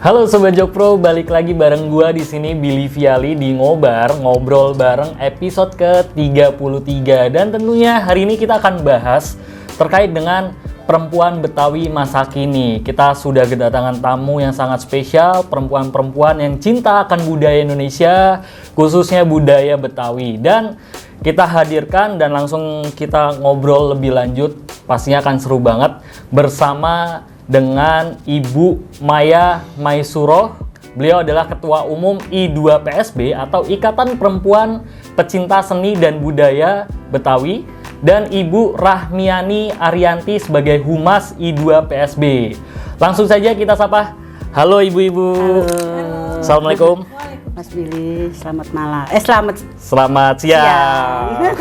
Halo Sobat Jokpro, balik lagi bareng gua di sini Billy Viali di Ngobrol Bareng episode ke-33. Dan tentunya hari ini kita akan bahas terkait dengan perempuan Betawi masa kini. Kita sudah kedatangan tamu yang sangat spesial, perempuan-perempuan yang cinta akan budaya Indonesia, khususnya budaya Betawi. Dan kita hadirkan dan langsung kita ngobrol lebih lanjut, pastinya akan seru banget bersama dengan Ibu Maya Maisuroh. Beliau adalah Ketua Umum I2PSB atau Ikatan Perempuan Pecinta Seni dan Budaya Betawi, dan Ibu Rahmiani Arianti sebagai Humas I2PSB. Langsung saja kita sapa. Halo Ibu-ibu. Halo. Assalamualaikum. Mas Billy, selamat malam. Selamat siang.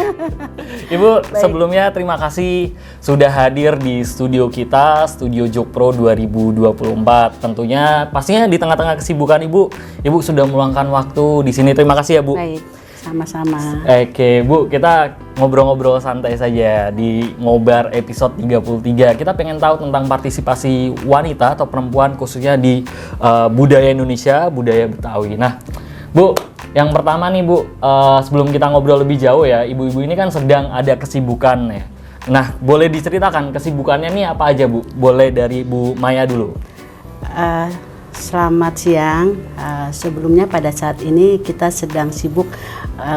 Ibu, sebelumnya terima kasih sudah hadir di studio kita, Studio Jokpro 2024. Tentunya pastinya di tengah-tengah kesibukan Ibu sudah meluangkan waktu di sini. Terima kasih ya, Bu. Baik, sama-sama. Oke, Bu, kita ngobrol-ngobrol santai saja di Ngobar episode 33. Kita pengen tahu tentang partisipasi wanita atau perempuan khususnya di budaya Indonesia, budaya Betawi. Nah, Bu, yang pertama nih Bu, sebelum kita ngobrol lebih jauh ya, ibu-ibu ini kan sedang ada kesibukan ya. Nah, boleh diceritakan kesibukannya nih apa aja Bu? Boleh dari Bu Maya dulu. Selamat siang. Sebelumnya pada saat ini kita sedang sibuk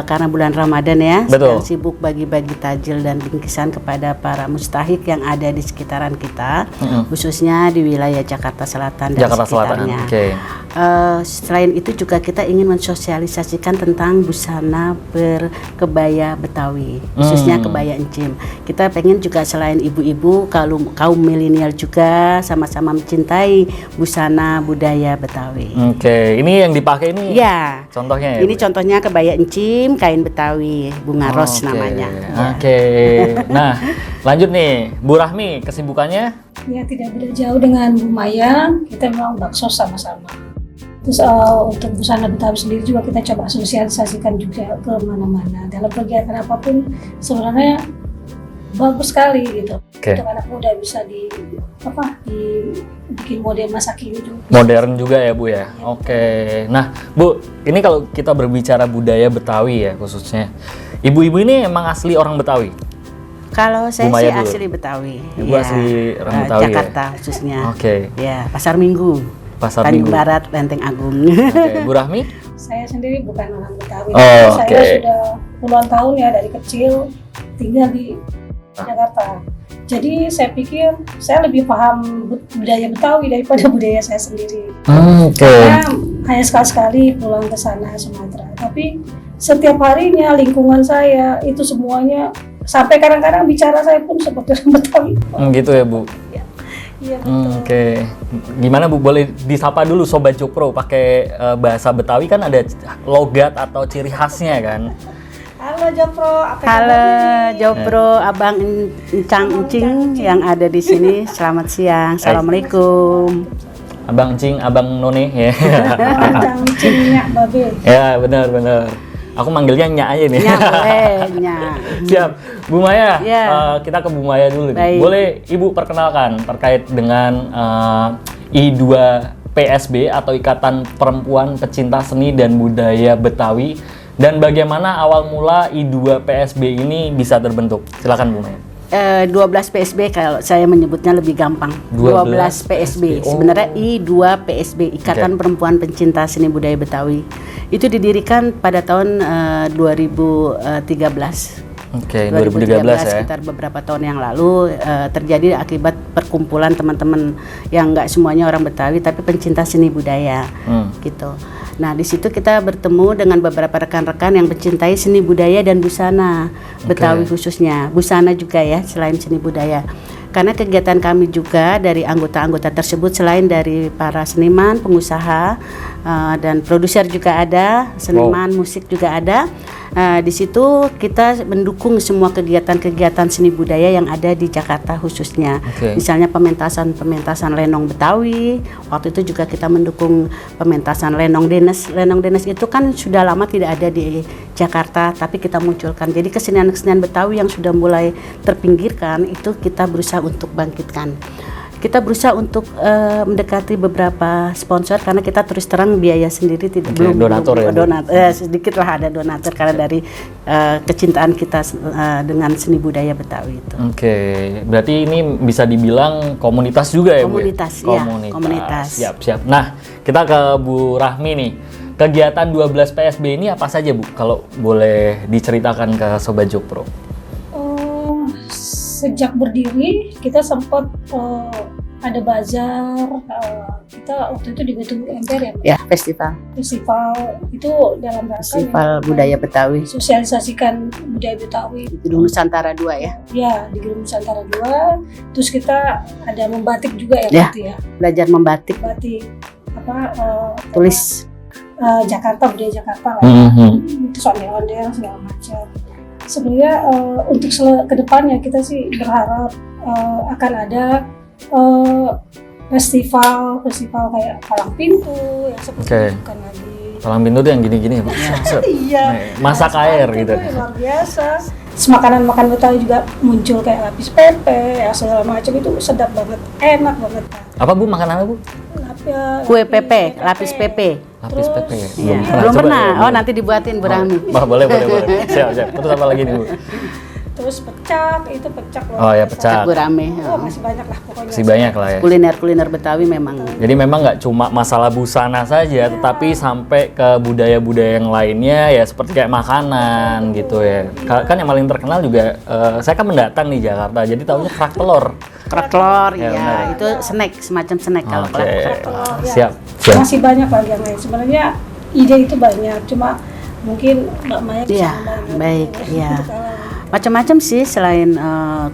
karena bulan Ramadan ya. Betul. Sedang sibuk bagi-bagi tajil dan bingkisan kepada para mustahik yang ada di sekitaran kita, khususnya di wilayah Jakarta Selatan dan sekitarnya. Okay. Selain itu juga kita ingin mensosialisasikan tentang busana berkebaya Betawi, khususnya kebaya encim. Kita pengen juga selain ibu-ibu, kaum milenial juga sama-sama mencintai busana budaya Betawi. Oke, ini yang dipakai ini ya. Contohnya ya? Ini contohnya kebaya encim, kain Betawi, bunga ros namanya. Oke. Nah, lanjut nih, Bu Rahmi, kesibukannya? Ya, tidak beda jauh dengan Bu Maya, kita memang bakso sama-sama. Terus untuk busana Betawi sendiri juga kita coba sosialisasikan juga ke mana-mana. Dalam kegiatan apapun sebenarnya bagus sekali gitu. Untuk anak muda bisa dibikin model masa kini juga. Modern juga ya Bu ya? Oke. Nah Bu, ini kalau kita berbicara budaya Betawi ya khususnya, ibu-ibu ini emang asli orang Betawi? Kalau saya sih asli Betawi. Ibu asli orang Betawi Jakarta ya? khususnya. Oke. Ya, Pasar Minggu. Tanjung Barat, Lenteng Agung. Oke. Bu Rahmi? Saya sendiri bukan orang Betawi. Saya sudah puluhan tahun ya dari kecil tinggal di Jakarta. Jadi saya pikir saya lebih paham budaya Betawi daripada budaya saya sendiri. Karena hanya sekali-sekali pulang ke sana Sumatera. Tapi setiap harinya lingkungan saya itu semuanya, sampai kadang-kadang bicara saya pun seperti orang Betawi. Gitu ya Bu? Iya betul. Oke. Gimana Bu, boleh disapa dulu Sobat Jokpro pakai bahasa Betawi, kan ada logat atau ciri khasnya kan? Halo Jokpro, Halo Jokpro, Abang Encang Encing yang ada di sini. Selamat siang. Assalamualaikum. Abang Encing, Abang None ya. Encang Encing, Nyak Babe. Ya, benar. Aku manggilnya Nyak aja nih. Nyak boleh, Nyak. Siap. Bu Maya, ya. Kita ke Bu Maya dulu nih. Boleh Ibu perkenalkan terkait dengan I2PSB atau Ikatan Perempuan Pecinta Seni dan Budaya Betawi, dan bagaimana awal mula I2PSB ini bisa terbentuk? Silakan Bu Maya. 12 PSB kalau saya menyebutnya lebih gampang. 12 PSB. Sebenarnya I2PSB, Ikatan Perempuan Pencinta Seni Budaya Betawi. Itu didirikan pada tahun 2013. Oke, 2013 ya. Sekitar beberapa tahun yang lalu terjadi akibat perkumpulan teman-teman yang nggak semuanya orang Betawi tapi pencinta seni budaya gitu. Nah, di situ kita bertemu dengan beberapa rekan-rekan yang mencintai seni budaya dan busana Betawi khususnya. Busana juga ya, selain seni budaya. Karena kegiatan kami juga dari anggota-anggota tersebut selain dari para seniman, pengusaha, dan produser juga ada, seniman musik juga ada. Di situ kita mendukung semua kegiatan-kegiatan seni budaya yang ada di Jakarta khususnya. Misalnya pementasan lenong Betawi. Waktu itu juga kita mendukung pementasan lenong Denes. Lenong Denes itu kan sudah lama tidak ada di Jakarta, tapi kita munculkan. Jadi kesenian-kesenian Betawi yang sudah mulai terpinggirkan itu kita berusaha untuk bangkitkan. kita berusaha untuk mendekati beberapa sponsor karena kita terus terang biaya sendiri tidak donatur sedikit lah ada donatur karena dari kecintaan kita dengan seni budaya Betawi itu. Oke, berarti ini bisa dibilang komunitas juga ya, komunitas, Bu? Ya, komunitas. Siap. Nah, kita ke Bu Rahmi nih. Kegiatan 12 PSB ini apa saja, Bu? Kalau boleh diceritakan ke Sobat Jokpro. Sejak berdiri kita sempat ada bazar, kita waktu itu di gedung MPR ya, festival itu dalam rangka festival budaya Betawi, sosialisasikan budaya Betawi di Gedung Nusantara 2 ya. Ya, di Gedung Nusantara 2. Terus kita ada membatik juga ya, berarti ya. Belajar membatik. Tulis Jakarta, budaya Jakarta lah ya. Terus ondel-ondel segala macam. Sebenarnya untuk kedepannya kita sih berharap akan ada festival kayak palang pintu yang seperti bukan lagi. Palang pintu tuh yang gini-gini, Bu. Iya. Masak air gitu. Luar biasa. Makanan Betawi juga muncul kayak lapis pepe, ya segala macam itu sedap banget, enak banget. Apa, Bu, makanan apa, Bu? Kue pepe, lapis pepe. Lapis pepe ya? Iya. Belum pernah. Oh, nanti dibuatin Bu Rahmi. Boleh. Siap. Terus apa lagi nih, Bu? Terus pecak. Oh ya, pecak. Bu Rahmi. Masih banyak lah pokoknya. Masih banyak lah ya. Kuliner Betawi memang. Jadi memang nggak cuma masalah busana saja, tetapi sampai ke budaya-budaya yang lainnya ya, seperti kayak makanan gitu ya. Kan yang paling terkenal juga, saya kan mendatang di Jakarta, jadi tahunya kerak telur. Kerak telur, Ya, iya. Itu semacam snack kalau kerak telur. Siap. Masih banyak lagi yang lain. Sebenarnya ide itu banyak, cuma mungkin Mbak Maya bisa membantu. Baik, ya. Macam-macam sih, selain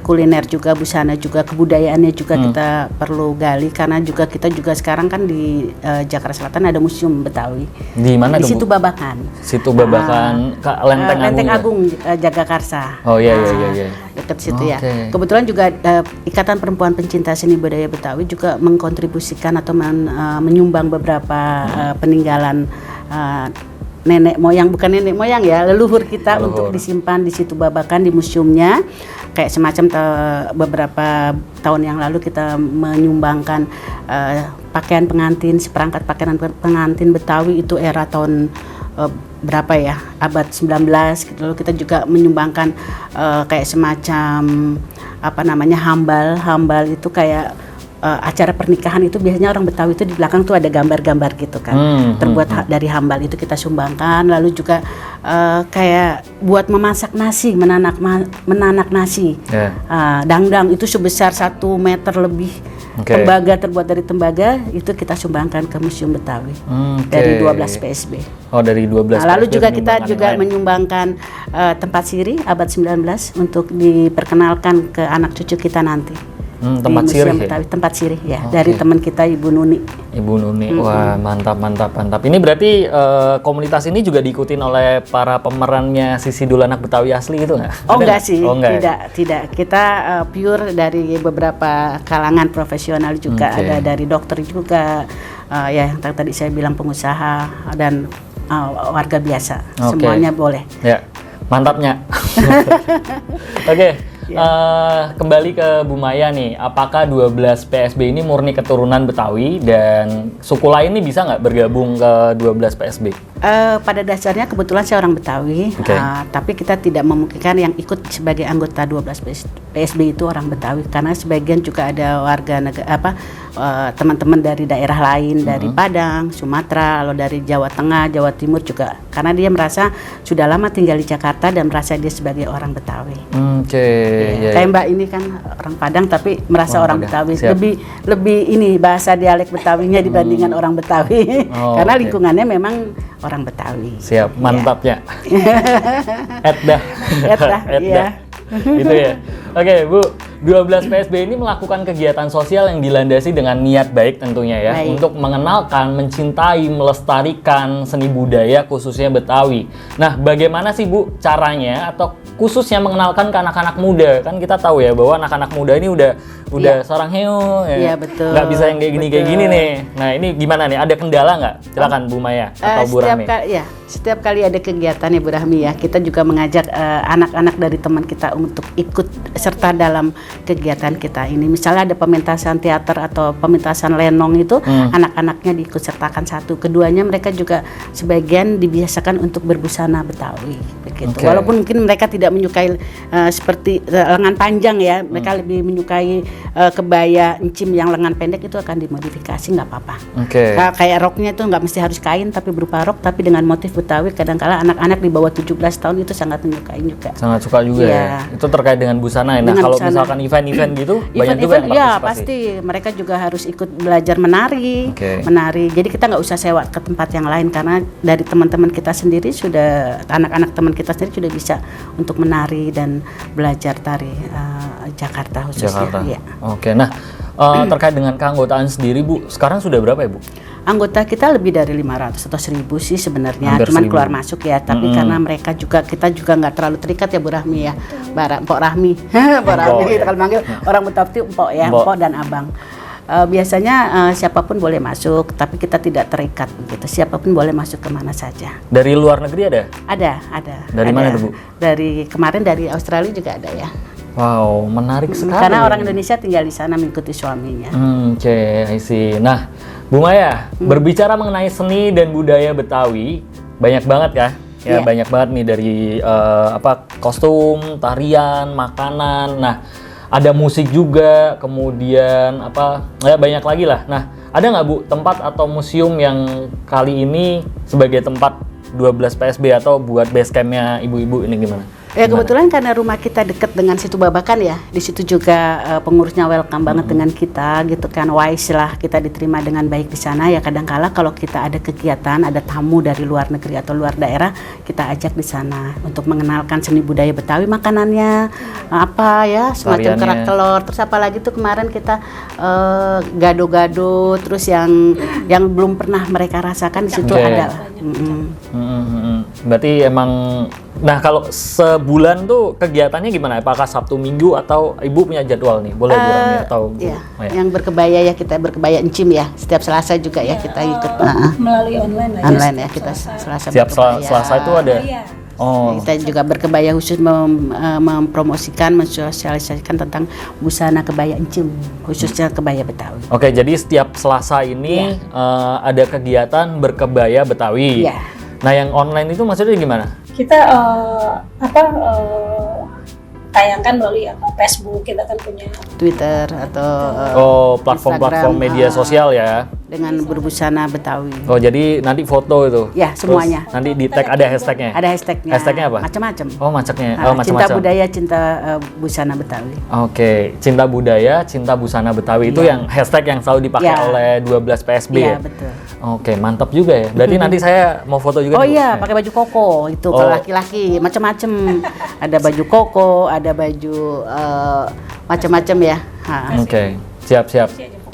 kuliner juga, busana juga, kebudayaannya juga kita perlu gali karena juga kita juga sekarang kan di Jakarta Selatan ada Museum Betawi. Di mana? Di Situ Babakan. Situ Babakan, Lenteng Agung Jagakarsa. Oh iya. Dekat situ ya. Kebetulan juga Ikatan Perempuan Pencinta Seni Budaya Betawi juga mengkontribusikan atau menyumbang beberapa peninggalan bukan nenek moyang ya, leluhur kita untuk disimpan di Situ Babakan di museumnya. Kayak semacam beberapa tahun yang lalu kita menyumbangkan pakaian pengantin, seperangkat pakaian pengantin Betawi itu era tahun berapa ya, abad 19 gitu. Lalu kita juga menyumbangkan kayak semacam hambal itu kayak acara pernikahan itu biasanya orang Betawi itu di belakang tuh ada gambar-gambar gitu kan, terbuat dari hambal itu kita sumbangkan. Lalu juga kayak buat memasak nasi, menanak nasi, dangdang itu sebesar 1 meter lebih, tembaga terbuat dari tembaga itu kita sumbangkan ke Museum Betawi dari 12 PSB. Oh, dari 12 lalu juga kita juga menyumbangkan tempat sirih abad 19 untuk diperkenalkan ke anak cucu kita nanti. Tempat sirih ya? Tempat sirih ya, dari teman kita Ibu Nuni. Wah, mantap. Ini berarti komunitas ini juga diikutin oleh para pemerannya Sisi Dulanak Betawi asli gitu nggak? Oh enggak sih, tidak. Kita pure dari beberapa kalangan profesional juga, ada dari dokter juga, ya yang tadi saya bilang pengusaha dan warga biasa, semuanya boleh. Ya, mantapnya. Oke. Kembali ke Bu Maya nih, apakah 12 PSB ini murni keturunan Betawi dan suku lain ini bisa nggak bergabung ke 12 PSB? Pada dasarnya kebetulan saya orang Betawi, tapi kita tidak memungkinkan yang ikut sebagai anggota 12 PSB itu orang Betawi karena sebagian juga ada warga teman-teman dari daerah lain, dari Padang, Sumatera, lalu dari Jawa Tengah, Jawa Timur juga, karena dia merasa sudah lama tinggal di Jakarta dan merasa dia sebagai orang Betawi. Kayak Mbak ini kan orang Padang tapi merasa orang Betawi. Lebih ini bahasa dialek Betawinya dibandingkan orang Betawi. Karena lingkungannya memang orang Betawi. Siap, mantapnya. Eddah. Iya. Gitu ya. Oke, Bu, 12 PSB ini melakukan kegiatan sosial yang dilandasi dengan niat baik tentunya ya, untuk mengenalkan, mencintai, melestarikan seni budaya khususnya Betawi. Nah, bagaimana sih Bu caranya atau khususnya mengenalkan ke anak-anak muda? Kan kita tahu ya bahwa anak-anak muda ini udah sarang heo ya. Iya, betul. Nggak bisa yang kayak gini nih. Nah, ini gimana nih? Ada kendala nggak? Silakan Bu Maya atau Bu Rame. Setiap kali ada kegiatan ya Bu Rahmi ya, kita juga mengajak anak-anak dari teman kita untuk ikut serta dalam kegiatan kita ini. Misalnya ada pementasan teater atau pementasan lenong itu, anak-anaknya diikut sertakan satu. Keduanya mereka juga sebagian dibiasakan untuk berbusana Betawi begitu. Walaupun mungkin mereka tidak menyukai seperti lengan panjang ya, mereka lebih menyukai kebaya encim yang lengan pendek, itu akan dimodifikasi nggak apa-apa. Kayak roknya itu nggak mesti harus kain tapi berupa rok tapi dengan motif Betawi. Kadang-kala anak-anak di bawah 17 tahun itu sangat menyukai juga. Sangat suka juga ya. Itu terkait dengan busana ya. Nah, kalau misalkan event-event gitu banyak juga yang partisipasi. Ya pasti mereka juga harus ikut belajar menari. Menari. Jadi kita nggak usah sewa ke tempat yang lain karena dari teman-teman kita sendiri sudah, anak-anak teman kita sendiri sudah bisa untuk menari dan belajar tari Jakarta khususnya. Ya. Nah terkait dengan keanggotaan sendiri Bu, sekarang sudah berapa ya Bu? Anggota kita lebih dari 500 atau 1000 sih sebenarnya, cuman keluar masuk ya. Tapi karena mereka juga, kita juga nggak terlalu terikat ya Bu Rahmi ya. Mpok Rahmi, Mpok Rahmi kita kalau manggil orang Betawi Mpok ya, Mpok dan Abang. Biasanya siapapun boleh masuk, tapi kita tidak terikat gitu. Siapapun boleh masuk kemana saja. Dari luar negeri ada? Ada. Dari mana tuh Bu? Dari kemarin dari Australia juga ada ya. Wow, menarik sekali. Karena orang Indonesia tinggal di sana mengikuti suaminya. I see. Nah, Bu Maya, berbicara mengenai seni dan budaya Betawi, banyak banget ya? Ya, banyak banget nih dari kostum, tarian, makanan. Nah, ada musik juga, kemudian banyak lagi lah. Nah, ada nggak Bu tempat atau museum yang kali ini sebagai tempat 12 PSB atau buat base campnya ibu-ibu ini gimana? Ya kebetulan karena rumah kita dekat dengan Situ Babakan ya, di situ juga pengurusnya welcome banget dengan kita gitu kan, wise lah, kita diterima dengan baik di sana ya. Kadangkala kalau kita ada kegiatan, ada tamu dari luar negeri atau luar daerah, kita ajak di sana untuk mengenalkan seni budaya Betawi, makanannya apa ya, semacam kerak telur, terus apalagi tuh kemarin kita gado-gado, terus yang belum pernah mereka rasakan di situ ada. Berarti emang, nah kalau sebulan tuh kegiatannya gimana? Apakah Sabtu Minggu atau Ibu punya jadwal nih? Boleh Bu Rami atau Bu? Iya. Yang berkebaya ya, kita berkebaya encim ya. Setiap Selasa juga ya kita ikut. Melalui online aja. Online ya kita Selasa. Setiap Selasa itu ada. Kita juga berkebaya khusus mempromosikan, mensosialisasikan tentang busana kebaya encim, khususnya kebaya Betawi. Oke, jadi setiap Selasa ini ada kegiatan berkebaya Betawi. Nah, yang online itu maksudnya gimana? Kita tayangkan melalui Facebook, kita kan punya Twitter atau platform-platform media sosial ya. Dengan berbusana Betawi. Oh, jadi nanti foto itu? Ya, semuanya. Terus nanti di tag ada hashtagnya? Ada hashtagnya. Hashtagnya apa? Macam-macam. Oh, macamnya. Cinta budaya, cinta busana Betawi. Oke, cinta budaya, cinta busana Betawi itu yang hashtag yang selalu dipakai oleh 12 PSB ya? Iya, betul. Oke, mantap juga ya. Berarti nanti saya mau foto juga. Oh iya, pakai baju koko itu kalau laki-laki, macam-macam. Ada baju koko, ada baju macam-macam ya. Oke, siap.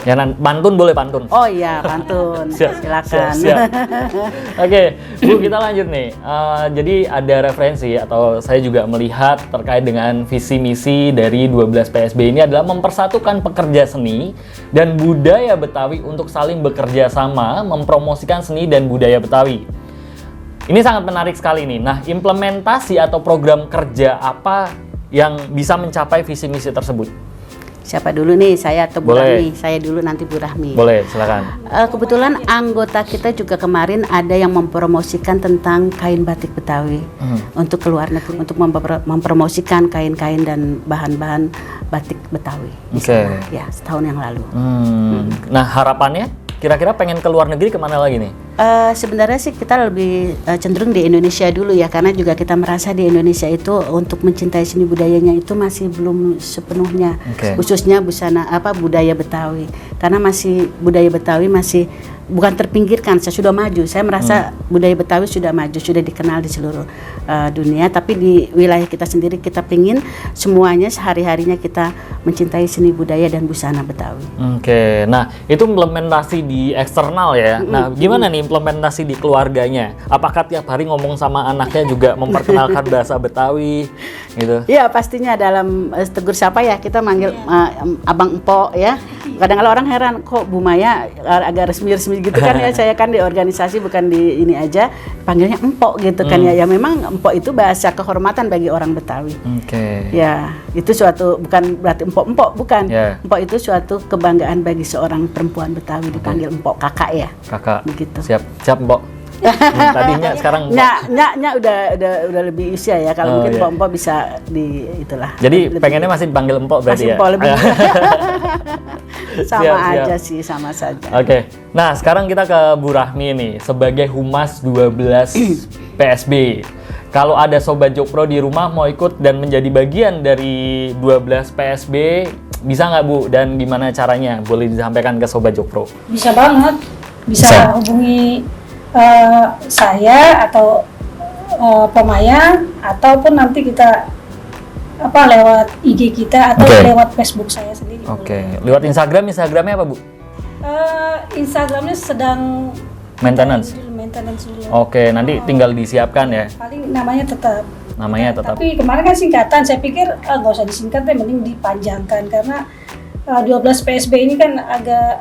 Ya, pantun boleh pantun. Oh iya, pantun. Silakan. Siap. Oke, Bu, kita lanjut nih. Jadi ada referensi atau saya juga melihat terkait dengan visi misi dari 12 PSB ini adalah mempersatukan pekerja seni dan budaya Betawi untuk saling bekerja sama mempromosikan seni dan budaya Betawi. Ini sangat menarik sekali nih. Nah, implementasi atau program kerja apa yang bisa mencapai visi misi tersebut? Siapa dulu nih, saya atau Bu Rahmi? Saya dulu, nanti Bu Rahmi. Boleh, silakan. Kebetulan anggota kita juga kemarin ada yang mempromosikan tentang kain batik Betawi untuk keluar negeri, untuk mempromosikan kain-kain dan bahan-bahan batik Betawi. Ya, setahun yang lalu. Nah, harapannya kira-kira pengen ke luar negeri kemana lagi nih? Sebenarnya sih kita lebih cenderung di Indonesia dulu ya, karena juga kita merasa di Indonesia itu untuk mencintai seni budayanya itu masih belum sepenuhnya, khususnya busana budaya Betawi, karena masih budaya Betawi masih bukan terpinggirkan, saya sudah maju. Saya merasa budaya Betawi sudah maju, sudah dikenal di seluruh dunia, tapi di wilayah kita sendiri kita pingin semuanya sehari-harinya kita mencintai seni budaya dan busana Betawi. Nah itu implementasi di eksternal ya. Nah gimana nih implementasi di keluarganya? Apakah tiap hari ngomong sama anaknya juga memperkenalkan bahasa Betawi gitu? Iya, pastinya dalam tegur sapa ya kita manggil Abang Empok ya. Kadang-kadang orang heran, kok Bu Maya agak resmi-resmi gitu kan ya, saya kan di organisasi bukan di ini aja, panggilnya empok gitu kan ya. Ya memang empok itu bahasa kehormatan bagi orang Betawi. Ya, itu suatu, bukan berarti empok-empok, bukan. Empok itu suatu kebanggaan bagi seorang perempuan Betawi, dipanggil empok, kakak ya. Kakak. Begitu. Siap empok. Tadinya sekarang Nya udah lebih usia ya. Kalau mungkin empok bisa di itulah. Jadi pengennya masih dipanggil empok berarti masih ya? Empok lebih. Sama siap. aja sih, sama saja. Oke. Nah, sekarang kita ke Bu Rahmi nih sebagai Humas 12 PSB. Kalau ada Sobat Jokpro di rumah mau ikut dan menjadi bagian dari 12 PSB, bisa nggak Bu? Dan gimana caranya? Boleh disampaikan ke Sobat Jokpro? Bisa banget. Bisa hubungi saya atau Pemaya, ataupun nanti kita lewat IG kita atau lewat Facebook saya sendiri. Lewat Instagramnya apa Bu? Instagramnya sedang maintenance dulu. Nanti tinggal disiapkan ya. Paling namanya tetap. Tapi kemarin kan singkatan, saya pikir nggak usah disingkat deh, mending dipanjangkan karena 12 PSB ini kan agak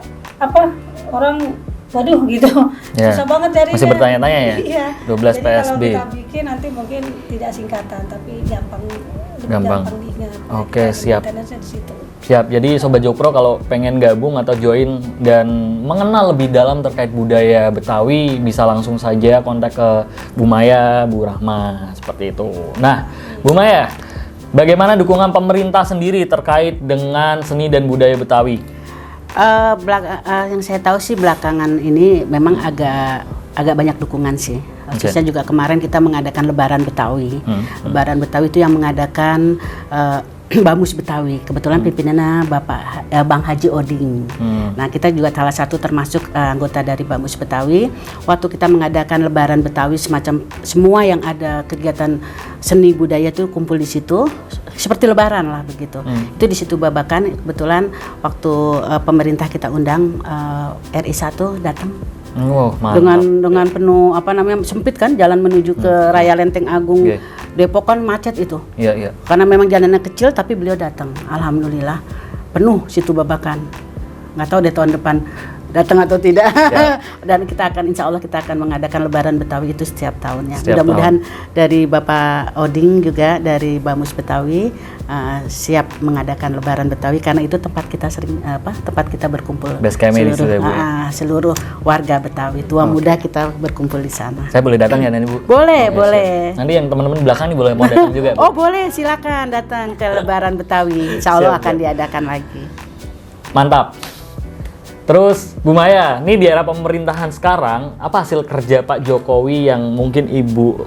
orang waduh gitu, susah banget carinya. Masih bertanya-tanya ya? Iya. 12 Jadi PSB. kalau kita bikin nanti mungkin tidak singkatan, tapi gampang diingat. Siap. Di situ. Siap. Jadi Sobat Jokpro kalau pengen gabung atau join dan mengenal lebih dalam terkait budaya Betawi, bisa langsung saja kontak ke Bu Maya, Bu Rahma, seperti itu. Nah, Bu Maya, bagaimana dukungan pemerintah sendiri terkait dengan seni dan budaya Betawi? Yang saya tahu sih belakangan ini memang agak banyak dukungan sih. Khususnya juga kemarin kita mengadakan Lebaran Betawi. Lebaran Betawi itu yang mengadakan Bamus Betawi. Kebetulan pimpinannya Bang Haji Oding. Nah, kita juga salah satu termasuk anggota dari Bamus Betawi. Waktu kita mengadakan Lebaran Betawi, semacam semua yang ada kegiatan seni budaya itu kumpul di situ. Seperti Lebaran lah begitu. Itu di situ Babakan. Kebetulan waktu pemerintah kita undang RI1 datang. Dengan penuh sempit kan jalan menuju ke Raya Lenteng Agung. Depok kan macet itu. Karena memang jalannya kecil tapi beliau datang. Alhamdulillah penuh situ Babakan. Nggak tahu deh tahun depan datang atau tidak. Dan insya Allah kita akan mengadakan Lebaran Betawi itu setiap tahunnya. Mudah-mudahan dari Bapak Oding juga dari Bamus Betawi siap mengadakan Lebaran Betawi karena itu tempat kita tempat kita berkumpul. Seluruh warga Betawi, tua muda kita berkumpul di sana. Saya boleh datang ya nanti Bu? Boleh. Nanti yang teman-teman belakang nih boleh mau datang juga Bu? Boleh, silakan datang ke Lebaran Betawi. Insya Allah akan diadakan lagi. Mantap. Terus Bu Maya, ini di era pemerintahan sekarang, apa hasil kerja Pak Jokowi yang mungkin Ibu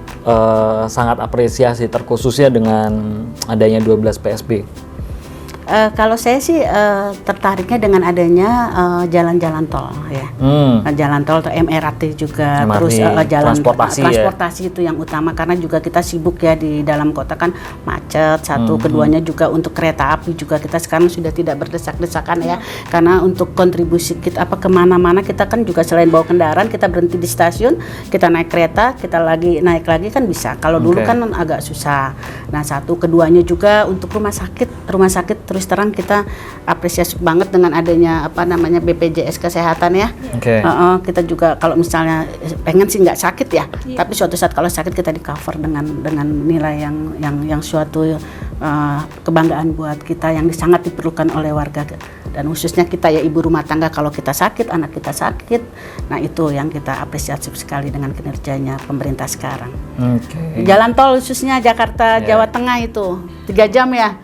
sangat apresiasi terkhususnya dengan adanya 12 PSB? Kalau saya sih tertariknya dengan adanya jalan-jalan tol ya. Jalan tol atau MRT juga, terus jalan transportasi itu yang utama karena juga kita sibuk ya di dalam kota kan macet satu, keduanya juga untuk kereta api juga kita sekarang sudah tidak berdesak-desakan ya karena untuk kontribusi kita kemana-mana kita kan juga selain bawa kendaraan kita berhenti di stasiun, kita naik kereta, kita naik lagi kan bisa. Kalau dulu kan agak susah. Nah satu, keduanya juga untuk rumah sakit terus terang kita apresiasi banget dengan adanya BPJS Kesehatan ya. Kita juga kalau misalnya pengen sih nggak sakit ya, tapi suatu saat kalau sakit kita di cover dengan nilai yang suatu kebanggaan buat kita yang sangat diperlukan oleh warga dan khususnya kita ya ibu rumah tangga kalau kita sakit, anak kita sakit, nah itu yang kita apresiasi sekali dengan kinerjanya pemerintah sekarang. Jalan tol khususnya Jakarta Jawa Tengah itu 3 jam ya.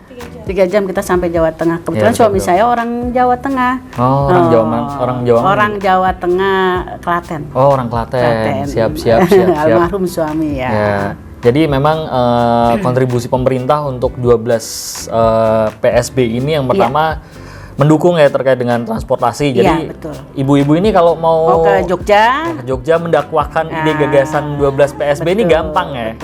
3 jam kita sampai Jawa Tengah. Kebetulan suami saya orang Jawa Tengah. Orang Jawa Tengah, Klaten. Orang Klaten. Siap. Almarhum suami ya. Jadi memang kontribusi pemerintah untuk 12 PSB ini yang pertama mendukung ya terkait dengan transportasi. Jadi ibu-ibu ini kalau mau ke Jogja mendakwahkan ide gagasan 12 PSB ini gampang ya.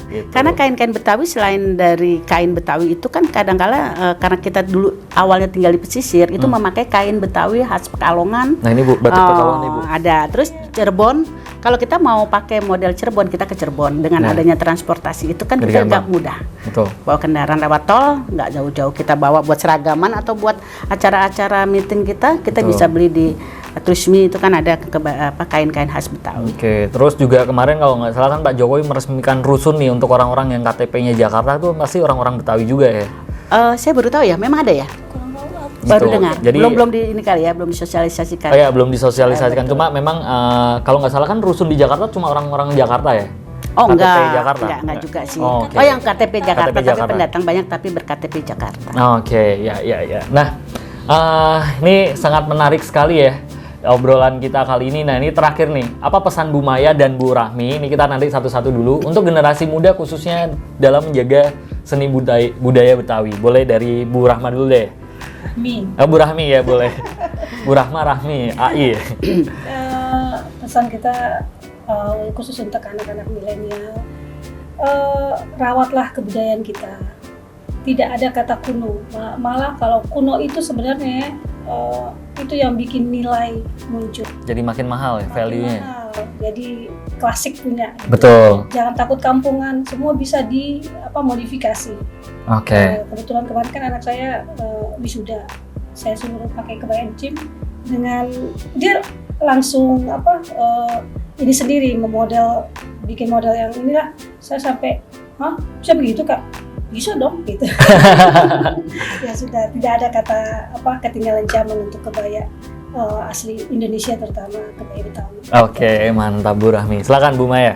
Gitu. Karena kain-kain Betawi selain dari kain Betawi itu kan kadang-kala karena kita dulu awalnya tinggal di pesisir itu memakai kain Betawi khas Pekalongan. Nah ini Bu, batik Pekalongan nih Bu. Ada, terus Cirebon Kalau kita mau pakai model Cirebon, kita ke Cirebon. Dengan adanya transportasi itu kan kita agak mudah. Betul. Bawa kendaraan lewat tol, nggak jauh-jauh kita bawa buat seragaman atau buat acara-acara meeting kita bisa beli di Trismi, itu kan ada kain-kain khas Betawi. Oke, terus juga kemarin kalau nggak salah kan Pak Jokowi meresmikan rusun nih untuk orang-orang yang KTP-nya Jakarta tuh pasti orang-orang Betawi juga ya? Saya baru tahu ya, memang ada ya? Baru dengar. Jadi, belum di ini kali ya, belum disosialisasikan. Oh ya, belum disosialisasikan. Cuma memang kalau nggak salah kan rusun di Jakarta cuma orang-orang Jakarta ya? Oh KTP enggak, Jakarta. enggak juga sih. Oh, yang KTP Jakarta, KTP tapi Jakarta. pendatang banyak tapi ber-KTP Jakarta. Oke, ya. Nah, ini sangat menarik sekali ya obrolan kita kali ini. Nah, ini terakhir nih, apa pesan Bu Maya dan Bu Rahmi? Ini kita nanti satu-satu dulu untuk generasi muda khususnya dalam menjaga seni budaya Betawi. Boleh dari Bu Rahma dulu deh. Bu Rahmi ya boleh. Bu Rahmi, AI. Pesan kita khusus untuk anak-anak milenial, rawatlah kebudayaan kita. Tidak ada kata kuno, malah kalau kuno itu sebenarnya itu yang bikin nilai muncul. Jadi makin mahal ya value-nya. Jadi klasik punya. Betul. Jangan takut kampungan, semua bisa modifikasi. Oke. Kebetulan kemarin kan anak saya wisuda, saya suruh pakai kebaya encim dengan dia langsung ini sendiri bikin model yang inilah. Saya sampai, bisa begitu Kak? Bisa dong gitu. Ya sudah, tidak ada kata ketinggalan zaman untuk kebaya asli Indonesia, terutama kebaya Betawi. Oke, mantap Bu Rahmi. Silakan Bu Maya.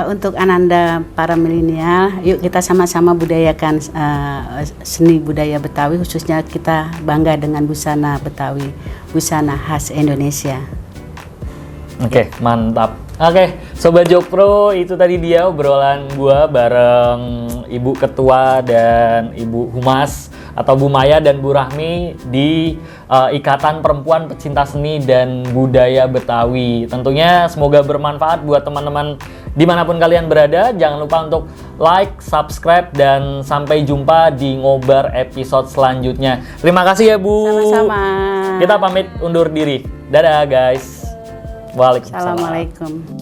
Untuk Ananda para milenial, yuk kita sama-sama budayakan seni budaya Betawi, khususnya kita bangga dengan busana Betawi, busana khas Indonesia. Oke, mantap. Oke, Sobat Jokpro, itu tadi dia obrolan gua bareng Ibu Ketua dan Ibu Humas atau Bu Maya dan Bu Rahmi di Ikatan Perempuan Pecinta Seni dan Budaya Betawi. Tentunya semoga bermanfaat buat teman-teman dimanapun kalian berada. Jangan lupa untuk like, subscribe, dan sampai jumpa di Ngobar episode selanjutnya. Terima kasih ya Bu. Sama-sama. Kita pamit undur diri. Dadah guys. Waalaikumsalam. Assalamualaikum.